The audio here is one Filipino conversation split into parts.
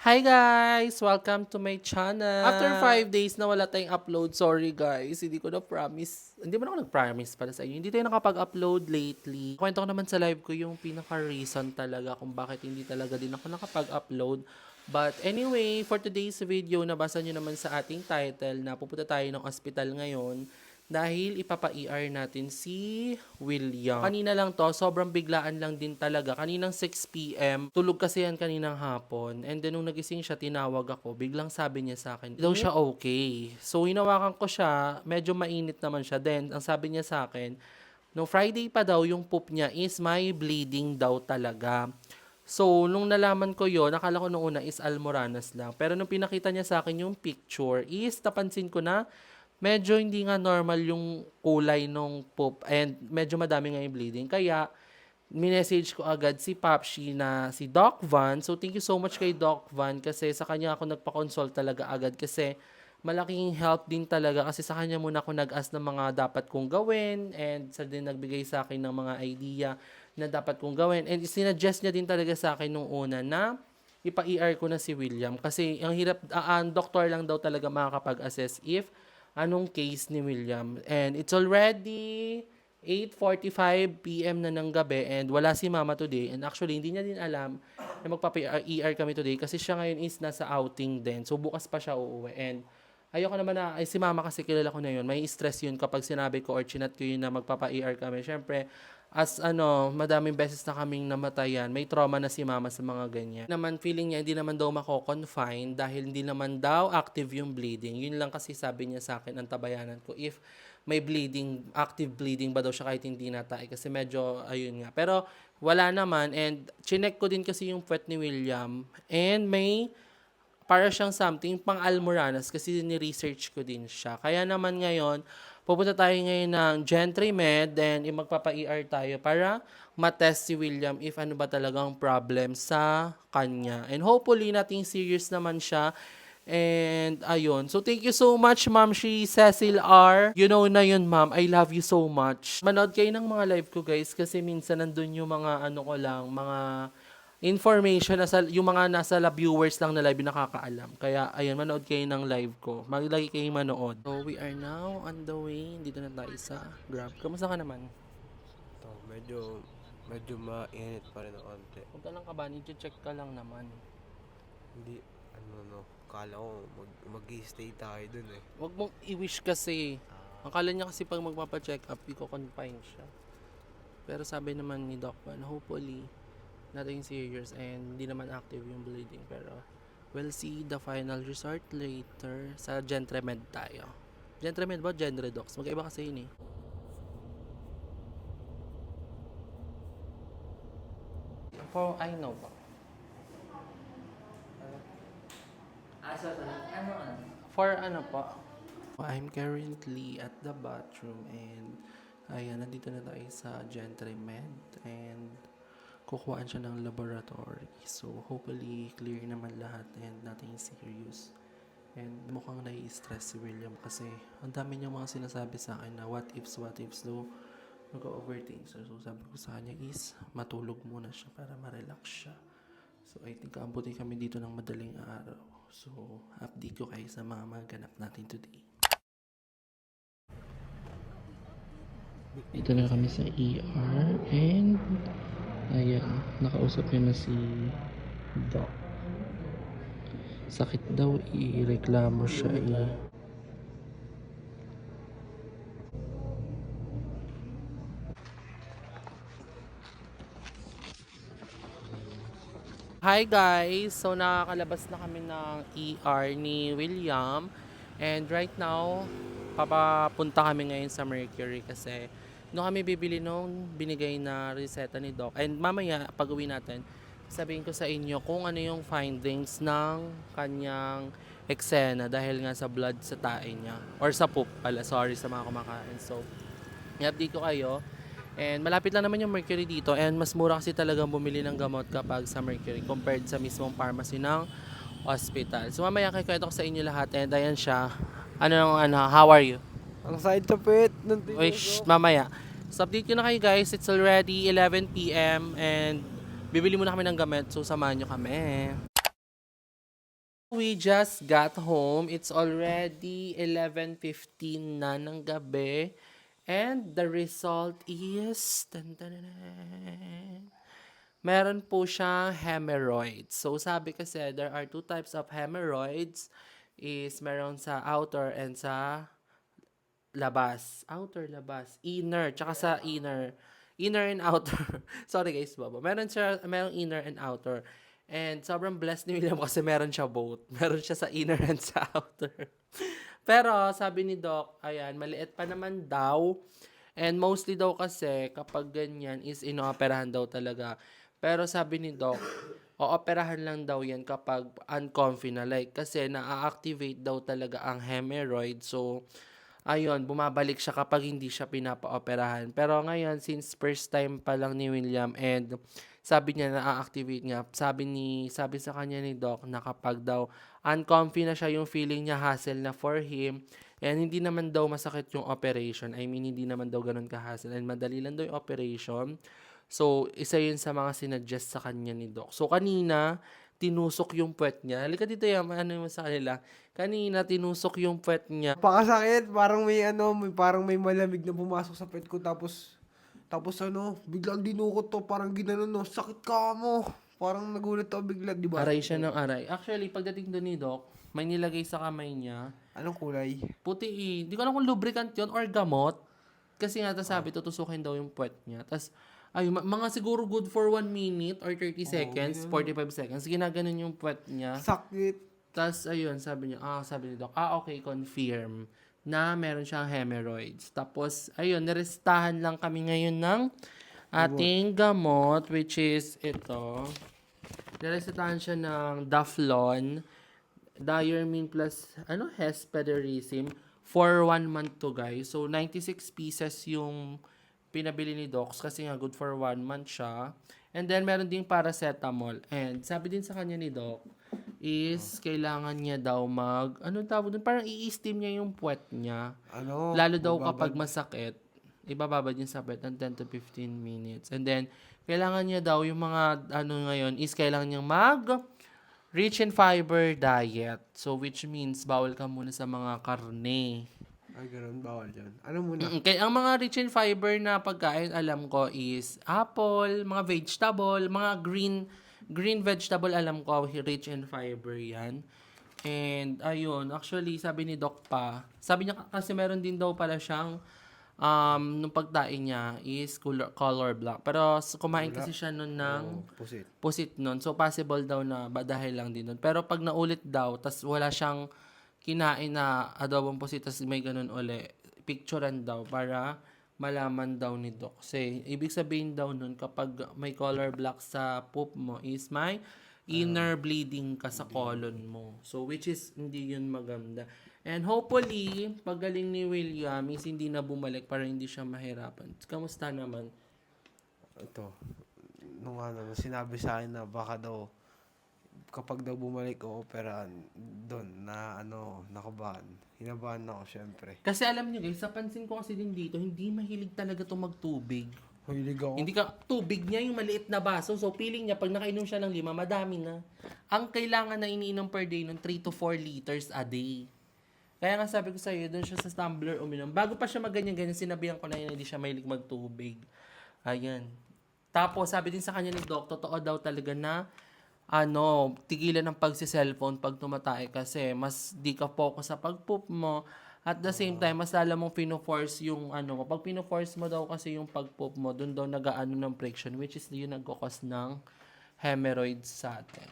Hi guys! Welcome to my channel. After 5 days na wala tayong upload, sorry guys, hindi ko na-promise. Hindi mo na ako nag-promise para sa inyo. Hindi tayo nakapag-upload lately. Kwento ko naman sa live ko yung pinaka-reason talaga kung bakit hindi talaga din ako nakapag-upload. But anyway, for today's video, nabasa nyo naman sa ating title na pupunta tayo ng ospital ngayon dahil ipapa-ER natin si William. Kanina lang to, sobrang biglaan lang din talaga. Kaninang 6 p.m, tulog kasi yan kaninang hapon. And then nung nagising siya, tinawag ako. Biglang sabi niya sa akin, daw siya okay. So hinawakan ko siya, medyo mainit naman siya. Then ang sabi niya sa akin, no Friday pa daw yung poop niya is may bleeding daw talaga. So, nung nalaman ko yon, nakala ko nung una is almoranas lang. Pero nung pinakita niya sa akin yung picture, is napansin ko na medyo hindi nga normal yung kulay nung poop and medyo madami nga yung bleeding. Kaya, minessage ko agad si Papshi na si Doc Van. So, thank you so much kay Doc Van kasi sa kanya ako nagpa-consult talaga agad kasi malaking help din talaga kasi sa kanya muna ako nag-ask ng mga dapat kong gawin and sa din nagbigay sa akin ng mga idea na dapat kong gawin. And sinuggest niya din talaga sa akin nung una na ipa-ER ko na si William kasi ang hirap, ang doktor lang daw talaga makakapag-assess if anong case ni William. And it's already 8:45 p.m. na ng gabi and wala si Mama today. And actually, hindi niya din alam na magpapa-ER kami today kasi siya ngayon is nasa outing din. So, bukas pa siya uuwi. And ayoko naman na, ay si Mama kasi kilala ko na yun. May stress yun kapag sinabi ko or chinat ko yun na magpapa-ER kami. Siyempre, as madaming beses na kaming namatayan, may trauma na si Mama sa mga ganyan. Naman feeling niya hindi naman daw mako-confine dahil hindi naman daw active yung bleeding. Yun lang kasi sabi niya sa akin ang tabayanan ko if may bleeding, active bleeding ba daw siya kahit hindi natay kasi medyo ayun nga. Pero wala naman and chinek ko din kasi yung puwet ni William and may para siyang something pang almoranas kasi ni-research ko din siya. Kaya naman ngayon, pupunta tayo ngayon ng GentryMed then magpapa-ER tayo para matest si William if ano ba talagang problem sa kanya. And hopefully, nothing serious naman siya. And ayun. So thank you so much, Ma'am Cecil R. You know na yun, Ma'am. I love you so much. Manood kayo ng mga live ko, guys, kasi minsan nandun yung mga ano ko lang, mga information na yung mga nasa viewers lang na live yung nakakaalam. Kaya ayun, manood kayo ng live ko. Maglagi kayong manood. So we are now on the way. Dito na tayo sa Grab. Kamusta ka naman? Ito, medyo mainit pa rin ng konti. Huwag ka lang kabahan, i-check ka lang naman. Hindi, kala ko mag-i-stay tayo dun eh. Huwag mong i-wish kasi. Akala niya kasi pag magpapa-check up, i-confine siya. Pero sabi naman ni Doc Van, hopefully, nothing serious and hindi naman active yung bleeding. Pero we'll see the final result later sa GentryMed tayo. GentryMed ba? GentryDocs. Magkaiba kasi yun eh. For I know ba? For ano po? I'm currently at the bathroom and ayan, nandito na tayo sa GentryMed and kukuhaan siya ng laboratory. So, hopefully, clear naman lahat and nothing serious. And mukhang nai-stress si William kasi ang dami niyang mga sinasabi sa akin na what ifs daw nag-overthink. So, sabi ko sa kanya is matulog muna siya para ma-relax siya. So, I think aambutin kami dito ng madaling araw. So, update ko kayo sa mga ganap natin today. Ito na kami sa ER and ayan, nakausap niya na si Doc. Sakit daw, i-reklamo siya eh. Hi guys! So nakakalabas na kami ng ER ni William and right now papapunta kami ngayon sa Mercury kasi no kami bibili nung binigay na reseta ni Doc and mamaya pag uwi natin sabihin ko sa inyo kung ano yung findings ng kanyang eksena dahil nga sa blood sa tae niya or sa poop pala, sorry sa mga kumakain. So i-update ko kayo. And malapit lang naman yung Mercury dito and mas mura kasi talagang bumili ng gamot kapag sa Mercury compared sa mismong pharmacy ng hospital. So mamaya kikwento ko sa inyo lahat and ayan siya. How are you? Ang side to pit. Wish, mamaya. So update ko na kayo guys. It's already 11 p.m. and bibili muna kami ng gamot. So samahan nyo kami. We just got home. It's already 11:15 na ng gabi. And the result is... Dun, dun, dun, dun. Meron po siyang hemorrhoids. So, sabi kasi, there are two types of hemorrhoids. Is meron sa outer and sa labas. Outer, labas. Inner, tsaka sa inner. Inner and outer. Sorry guys, baba. Merong inner and outer. And sobrang blessed ni William kasi meron siya both. Meron siya sa inner and sa outer. Pero sabi ni Doc, ayan, maliit pa naman daw. And mostly daw kasi kapag ganyan is inooperahan daw talaga. Pero sabi ni Doc, ooperahan lang daw yan kapag uncomfy na. Like, kasi na-activate daw talaga ang hemorrhoid. So, ayun, bumabalik siya kapag hindi siya pinapa-operahan. Pero ngayon, since first time pa lang ni William and sabi niya na-activate niya, sabi sa kanya ni Doc na kapag daw uncomfy na siya yung feeling niya, hassle na for him, and hindi naman daw masakit yung operation. I mean, hindi naman daw ganun ka-hassle and madali lang daw yung operation. So, isa yun sa mga sinuggest sa kanya ni Doc. So, kanina, tinusok yung puwet niya. Halika dito yan, ano mo sa kanila. Kanina, tinusok yung puwet niya. Pakasakit, parang parang may malamig na pumasok sa pet ko tapos biglang dinukot to, parang ginanon no, sakit ka mo. Parang nagulat ako bigla, di ba? Aray siya ng aray. Actually, pagdating doon ni Doc, may nilagay sa kamay niya. Anong kulay? Puti eh. Di ko alam kung lubricant yun or gamot. Kasi nga, sabi, tutusukin daw yung puwet niya. Tapos, mga siguro good for 1 minute or 30 seconds, 45 seconds. Ginaganon yung puwet niya. Sakit. Tapos, ayun, sabi ni Doc, okay, confirm na meron siyang hemorrhoids. Tapos, ayun, nirestahan lang kami ngayon ng ating gamot, which is ito. Nirestahan siya ng Daflon, Diarmin plus, Hespedarizim, for 1 month to, guys. So, 96 pieces yung pinabili ni Docs kasi nga good for 1 month siya. And then, meron ding paracetamol. And sabi din sa kanya ni Doc, is kailangan niya daw tawag doon? Parang i-steam niya yung puwet niya. Lalo daw kapag masakit, ibababad yung sa puwet ng 10 to 15 minutes. And then, kailangan niya daw yung mga, ngayon, is kailangan niyang rich in fiber diet. So, which means, bawal ka muna sa mga karne. Ay, ganun, bawal dyan. Ano muna? Kaya ang mga rich in fiber na pagkain, alam ko, is apple, mga vegetable, mga green vegetable, alam ko, rich in fiber yan. And, ayun, actually, sabi ni Doc pa, sabi niya kasi meron din daw pala siyang, nung pagtain niya is color black. Pero kumain kasi siya nun ng pusit nun. So, possible daw na dahil lang din nun. Pero pag naulit daw, tas wala siyang kinain na adobong pusit, tas may ganun uli, picturean daw para malaman daw ni Doc. Kasi, ibig sabihin daw nun, kapag may color black sa poop mo, is may inner bleeding ka sa colon mo. So, which is, hindi yun maganda. And hopefully, paggaling ni William, is hindi na bumalik para hindi siya mahirapan. Kamusta naman? Ito, sinabi sa akin na baka daw, kapag daw bumalik o operahan, doon na nakabahan. Hinabahan ako, syempre. Kasi alam niyo guys, napansin ko kasi din dito, hindi mahilig talaga to magtubig. Hilig ako. Hindi tubig niya yung maliit na baso. So, feeling niya, pag nakainom siya ng 5, madami na. Ang kailangan na iniinom per day ng 3 to 4 liters a day. Kaya nga sabi ko sa'yo, doon siya sa tumbler uminom. Bago pa siya magganyan-ganyan, sinabihan ko na yun, hindi siya mahilig magtubig. Ayan. Tapos, sabi din sa kanya ni Doc, totoo daw talaga na tigilan ng pagsi-cellphone pag tumatay kasi mas di ka focus sa pag-poop mo. At the same time, mas lalo mong pino-force yung pag pino-force mo daw kasi yung pag-poop mo, dun daw nag-aano ng friction, which is yun nagkakos ng hemorrhoids sa atin.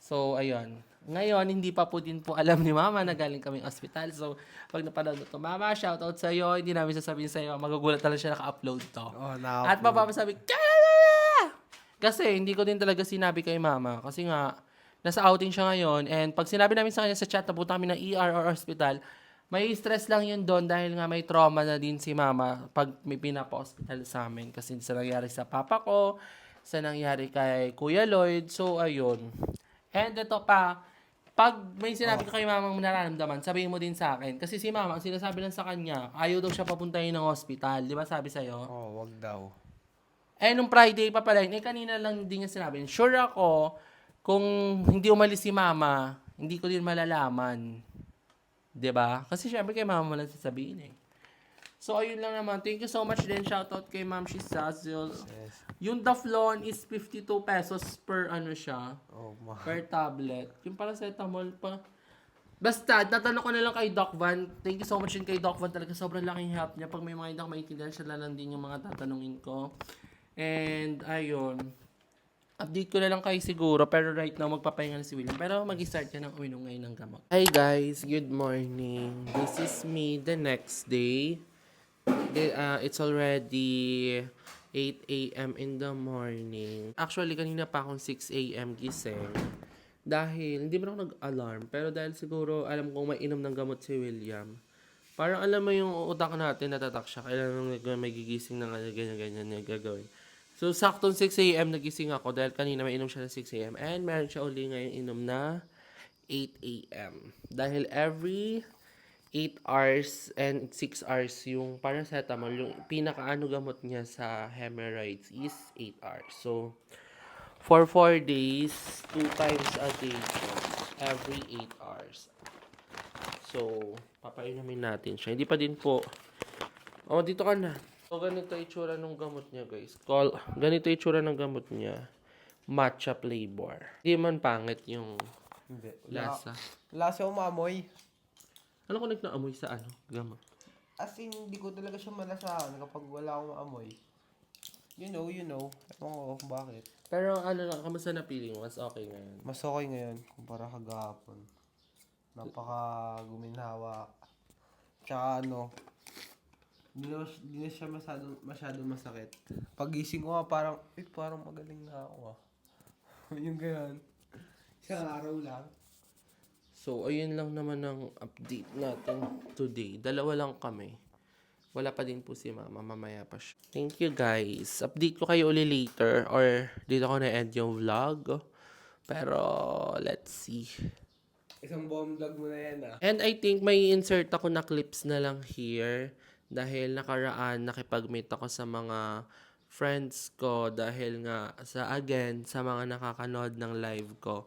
So, ayun. Ngayon, hindi pa po din po alam ni Mama na galing kaming ospital. So, pag napanood ito, Mama, shoutout sa'yo. Hindi namin sasabihin sa'yo. Magugulat talaga siya naka-upload to. At mapapasabi, kasi hindi ko din talaga sinabi kay Mama. Kasi nga, nasa outing siya ngayon. And pag sinabi namin sa kanya sa chat na punta kami ng ER or hospital, may stress lang yun doon dahil nga may trauma na din si Mama pag may pinapa-hospital sa amin. Kasi sa nangyari sa papa ko, sa nangyari kay Kuya Lloyd. So, ayun. And ito pa, pag may sinabi ka kay Mama mo nararamdaman, sabihin mo din sa akin. Kasi si Mama, ang sinasabi lang sa kanya, ayaw daw siya papuntahin ng hospital. Di ba sabi sa'yo? Wag daw. Nung Friday pa pala, kanina lang din niya sinabi, sure ako, kung hindi umalis si Mama, hindi ko din malalaman. 'Di ba? Kasi syempre kay mama mo lang sasabihin eh. So, ayun lang naman. Thank you so much din. Shoutout kay Ma'am Shizazil. Yes. Yung Daflon is 52 pesos per ano siya. Oh, Per tablet. Yung paracetamol pa. Basta, natanong ko na lang kay Doc Van. Thank you so much din kay Doc Van. Talaga sobrang laking help niya. Pag may mga hindi ako maintindihan, siya lang din yung mga tatanungin ko. And, ayun. Update ko na lang kayo siguro. Pero right now, magpapahinga na si William. Pero mag-start ka ng uminom ngayon ng gamot. Hi guys, good morning. This is me the next day. It's already 8 a.m. in the morning. Actually, kanina pa akong 6 a.m. gising. Dahil, hindi mo ako nag-alarm. Pero dahil siguro, alam kong may inom ng gamot si William. Parang alam mo yung utak natin, natatak siya. Kailangan may gigising na ganyan-ganyan na gagawin. So, saktong 6 a.m. nagising ako dahil kanina may inom siya na 6 a.m. And meron siya uli ngayon inom na 8 a.m. Dahil every 8 hours and 6 hours yung paracetamol, yung pinakaano gamot niya sa hemorrhoids is 8 hours. So, for 4 days, 2 times a day, every 8 hours. So, papainumin natin siya. Hindi pa din po. Oh, dito ka na. So, ganito itsura ng gamot niya, guys. Ganito itsura ng gamot niya. Matcha flavor. Hindi man pangit yung Hindi. lasa. Lasa umamoy. Ano ko nagnaamoy sa ano? Gamot. As in, hindi ko talaga siya malasahan kapag wala akong amoy. You know. Ewan ko kung bakit. Pero ano lang, kamusta na feeling mo? Mas okay ngayon. Mas okay ngayon kumpara kagahapon. Napaka guminhawa. Tsaka hindi na siya masyado masakit. Pagising ko nga parang magaling na ako yung ganyan. Isang araw lang. So, ayun lang naman ang update natin today. Dalawa lang kami. Wala pa din po si mama. Mamaya pa siya. Thank you guys. Update ko kayo uli later. Or dito ko na-end yung vlog. Pero, let's see. Isang buong vlog mo na yan And I think may insert ako na clips na lang here. Dahil nakaraan, nakipag-meet ako sa mga friends ko. Dahil nga, sa mga nakakanood ng live ko.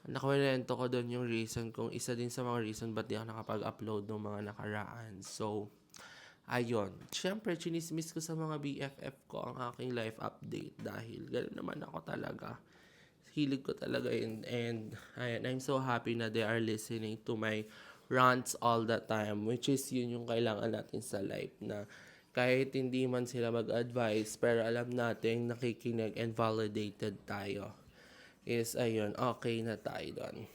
Nakwento ko doon yung reason kung isa din sa mga reason ba't di ako nakapag-upload ng mga nakaraan. So, ayun. Siyempre, chinismiss ko sa mga BFF ko ang aking life update dahil gano'n naman ako talaga. Hilig ko talaga yun. And ayun, I'm so happy na they are listening to my rants all the time, which is yun yung kailangan natin sa life na kahit hindi man sila mag-advise, pero alam natin nakikinig and validated tayo. Is ayun, okay na tayo doon.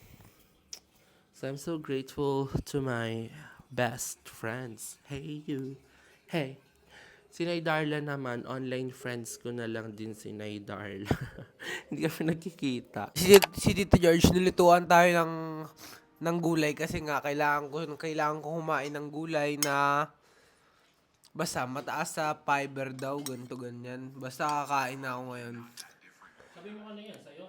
So I'm so grateful to my best friends. Hey you. Hey. Si Nay Darla naman, online friends ko na lang din si Nay Darla. Hindi kami nagkikita. Si Tito George, nilituan tayo ng gulay kasi nga kailangan ko kumain ng gulay na basta mataas sa fiber daw, ganito ganyan. Basta kakain na ako ngayon. Sabi mo ano yan, sa'yo?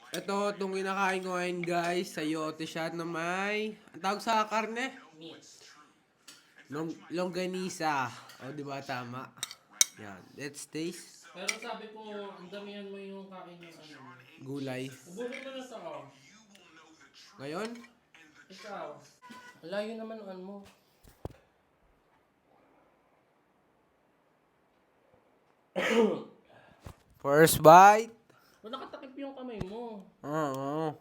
Ito, itong kinakain ko ngayon guys, sayote siya na may, ang tawag sa karne? Meat. Longganisa. O, di ba tama? Yan, let's taste. Pero sabi ko, ang damihan mo yung kain yung ano. Gulay. Ubuhin mo na sa ako. Ngayon, Ikaw. Layo naman ang ano mo. first bite. Wala nakatakip yung kamay mo. Oo.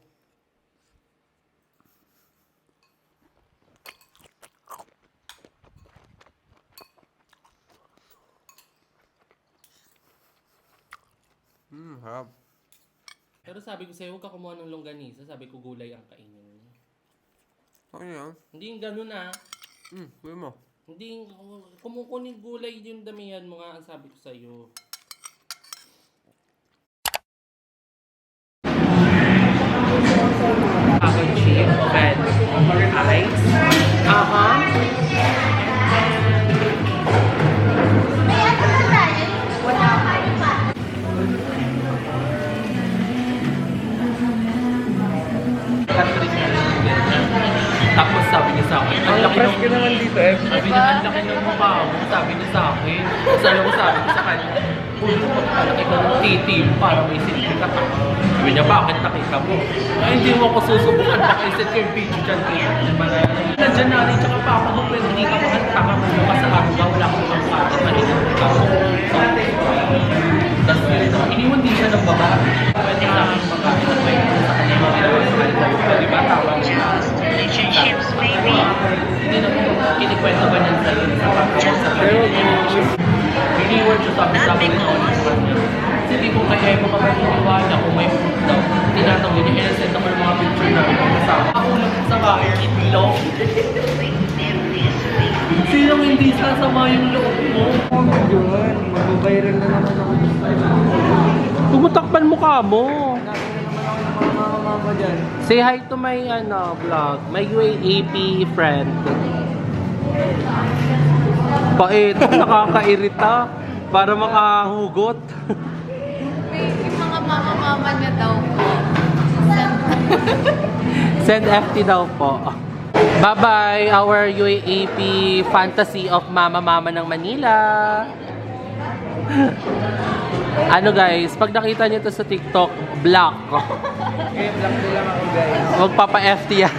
Harap. Pero sabi ko sa'yo, huwag ka kumuha ng longganisa. Sabi ko, gulay ang kainin mo. Ano yan? Hindi yung ganun ah. Kuya mo. Hindi, kumukunin gulay yung damihan mo nga ang sabi ko sa'yo. Cappuccino, red, ice. Tapos sabi niya sa akin, ang laki Fresh ng... ka naman dito eh. Sabi niya, ang laki ng mukha mo. Sabi niya sa akin. Tapos alam mo, sabi ko sa kanya, ulo mo, palaki ka ng titi mo para may silbi ka ta. Sabi niya, bakit nakita mo? Ay, hindi mo ako susubukan. Baka iset yung video dyan kayo. Nandiyan na rin, tsaka pa ako mo, pero hindi ka makataka mo. Kasi ako ba, wala akong pangkain. Malinang ka mo. Tapos iniwan din siya ng babae. Pwede sa akin babae na may sa kanya yung ginawa sa kanya. Di ba tawag niya? Relationships, maybe. Hindi na po kinikwento ba niyan sa sa Pero, iniwan siya sabi ng ulit sa kanya. Kasi di ko kaya yung mga maniniwala kung may proof daw. Tinatawag niya, inasend ako ng mga picture na kasama. Ako lang sa bahay, itlog. Sinong hindi sasama yung loob mo? yun, mag-viral na naman ako. Tumutakpan mukha mo. Mama dyan. Say hi to my vlog, my UAP friend. Pait, nakakairita para makahugot. Yung mga mama-mama niya daw po. Send FT daw po. Bye-bye, our UAP fantasy of mama-mama ng Manila. Ano guys, pag nakita niyo to sa TikTok, block. Okay, vlog ko lang ako guys. Huwag papa-FT yan.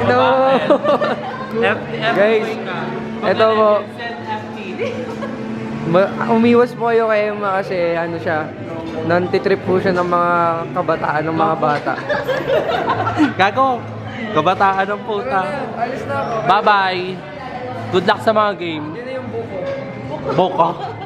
No! Guys, eto po. Send FT. Umiwas po kayo kay Emma kasi ano siya, nantitrip po siya ng mga kabataan, ng mga bata. Gago, kabataan ng puta. Alis na ako. Bye-bye. Good luck sa mga game. Yun na yung buko. Boko.